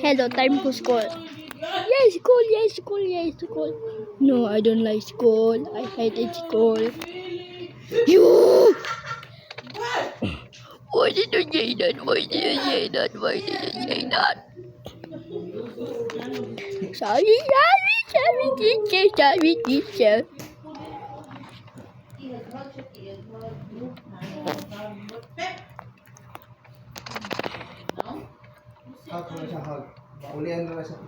Hello, time for school. Yes, school, yes, school, yes, school. No, I don't like school. I hate school. You! Why did you say that? Why did you say that? Why did you say that? Sorry, teacher, sorry, teacher. Hug mo siya, hug. Paulihan mo siya.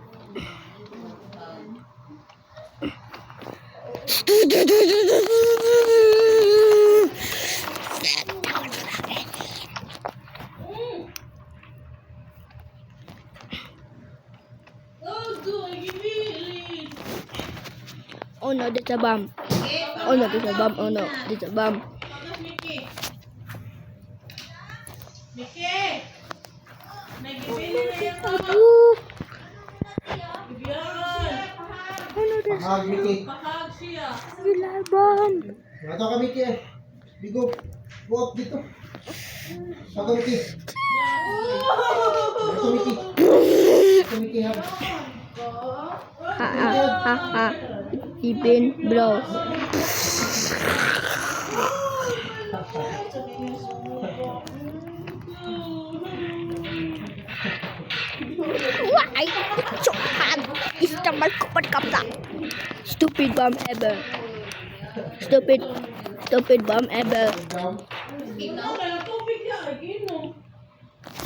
Oh no, there's a bomb. Oh no, there's a bomb. Oh no, there's a bomb. Mickey! Nagibili na yan mo! Oh Ibyan! no, there's Hug, Mickey. Mahag siya! a bomb. Mato ka, Mickey. Bigo. Go up dito. Mato, Mickey. Mato, Mickey. Mato, Mickey, hug. Ha. Even bro. Why? So hard. It's the malkupat kapta. Stupid bomb ever. Stupid bomb ever. Down.